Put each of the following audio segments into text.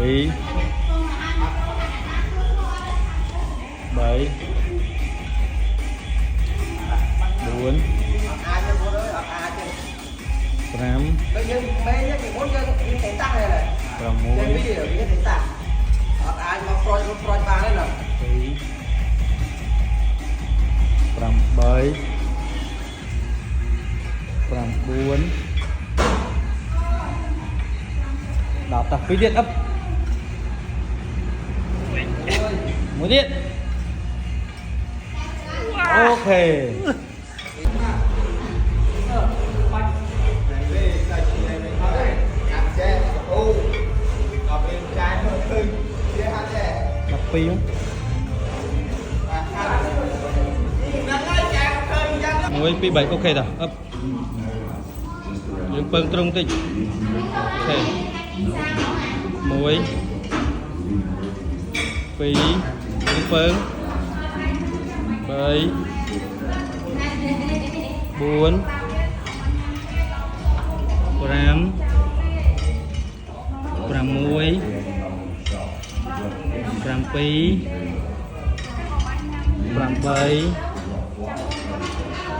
7 7 4 5 4 đọc tập phí điện ấp một điện ok đọc phí không ngồi phí 7 ok rồi ấp dương phân trung tích ok muối phí dương phân 7 4 5 6 7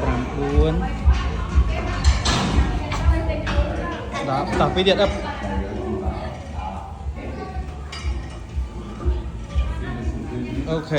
8 9 đó tập phí điện ấp ok